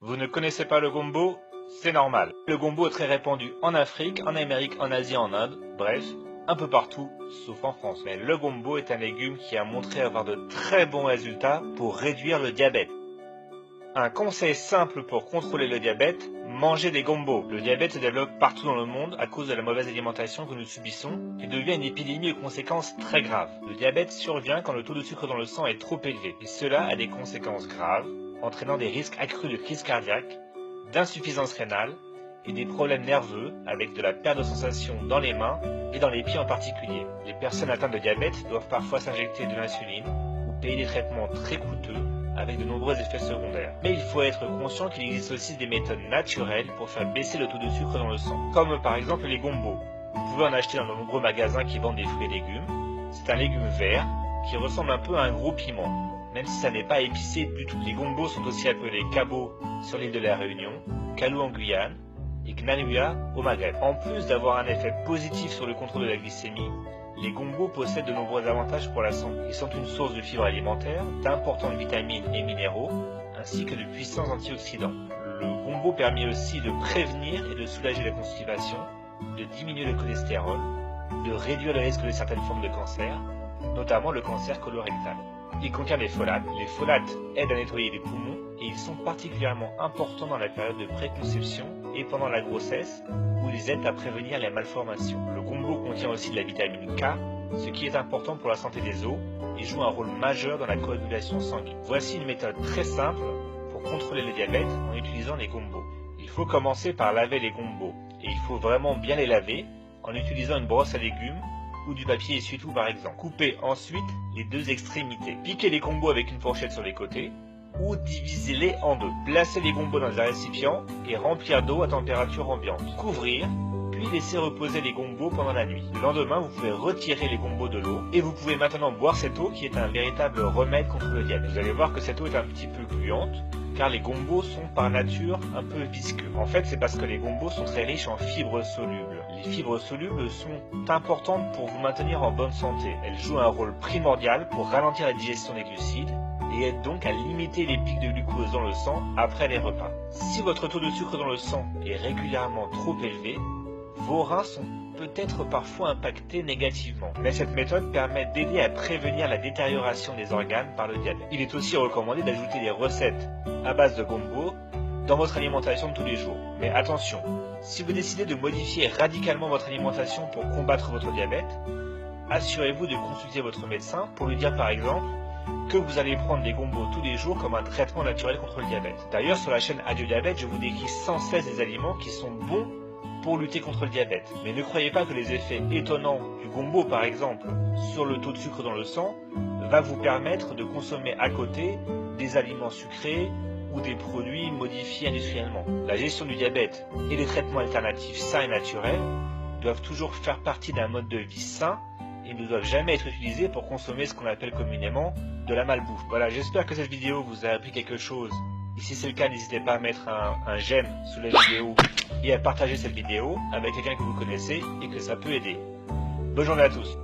Vous ne connaissez pas le gombo? C'est normal. Le gombo est très répandu en Afrique, en Amérique, en Asie, en Inde, bref, un peu partout, sauf en France. Mais le gombo est un légume qui a montré avoir de très bons résultats pour réduire le diabète. Un conseil simple pour contrôler le diabète, mangez des gombos. Le diabète se développe partout dans le monde à cause de la mauvaise alimentation que nous subissons et devient une épidémie aux conséquences très graves. Le diabète survient quand le taux de sucre dans le sang est trop élevé et cela a des conséquences graves, entraînant des risques accrus de crise cardiaque, d'insuffisance rénale et des problèmes nerveux avec de la perte de sensation dans les mains et dans les pieds en particulier. Les personnes atteintes de diabète doivent parfois s'injecter de l'insuline ou payer des traitements très coûteux avec de nombreux effets secondaires. Mais il faut être conscient qu'il existe aussi des méthodes naturelles pour faire baisser le taux de sucre dans le sang, comme par exemple les gombos. Vous pouvez en acheter dans de nombreux magasins qui vendent des fruits et légumes. C'est un légume vert qui ressemble un peu à un gros piment, même si ça n'est pas épicé du tout. Les gombos sont aussi appelés cabot sur l'île de la Réunion, calou en Guyane et gnanouia au Maghreb. En plus d'avoir un effet positif sur le contrôle de la glycémie, les gombos possèdent de nombreux avantages pour la santé. Ils sont une source de fibres alimentaires, d'importantes vitamines et minéraux, ainsi que de puissants antioxydants. Le gombo permet aussi de prévenir et de soulager la constipation, de diminuer le cholestérol, de réduire le risque de certaines formes de cancer, notamment le cancer colorectal. Il contient des folates. Les folates aident à nettoyer les poumons et ils sont particulièrement importants dans la période de préconception et pendant la grossesse où ils aident à prévenir les malformations. Le gombo contient aussi de la vitamine K, ce qui est important pour la santé des os et joue un rôle majeur dans la coagulation sanguine. Voici une méthode très simple pour contrôler le diabète en utilisant les gombos. Il faut commencer par laver les gombos et il faut vraiment bien les laver en utilisant une brosse à légumes ou du papier essuie-tout par exemple. Coupez ensuite les deux extrémités. Piquez les gombos avec une fourchette sur les côtés ou divisez-les en deux. Placez les gombos dans un récipient et remplir d'eau à température ambiante. Couvrir, puis laisser reposer les gombos pendant la nuit. Le lendemain, vous pouvez retirer les gombos de l'eau et vous pouvez maintenant boire cette eau qui est un véritable remède contre le diabète. Vous allez voir que cette eau est un petit peu gluante car les gombos sont par nature un peu visqueux. En fait, c'est parce que les gombos sont très riches en fibres solubles. Les fibres solubles sont importantes pour vous maintenir en bonne santé. Elles jouent un rôle primordial pour ralentir la digestion des glucides et aident donc à limiter les pics de glucose dans le sang après les repas. Si votre taux de sucre dans le sang est régulièrement trop élevé, vos reins sont peut-être parfois impactés négativement. Mais cette méthode permet d'aider à prévenir la détérioration des organes par le diabète. Il est aussi recommandé d'ajouter des recettes à base de gombo dans votre alimentation de tous les jours. Mais attention, si vous décidez de modifier radicalement votre alimentation pour combattre votre diabète, assurez-vous de consulter votre médecin pour lui dire par exemple que vous allez prendre des gombos tous les jours comme un traitement naturel contre le diabète. D'ailleurs, sur la chaîne Adieu Diabète, je vous décris sans cesse des aliments qui sont bons pour lutter contre le diabète. Mais ne croyez pas que les effets étonnants du gombo, par exemple, sur le taux de sucre dans le sang, va vous permettre de consommer à côté des aliments sucrés ou des produits modifiés industriellement. La gestion du diabète et les traitements alternatifs sains et naturels doivent toujours faire partie d'un mode de vie sain et ne doivent jamais être utilisés pour consommer ce qu'on appelle communément de la malbouffe. Voilà, j'espère que cette vidéo vous a appris quelque chose. Et si c'est le cas, n'hésitez pas à mettre un j'aime sous la vidéo et à partager cette vidéo avec quelqu'un que vous connaissez et que ça peut aider. Bonne journée à tous.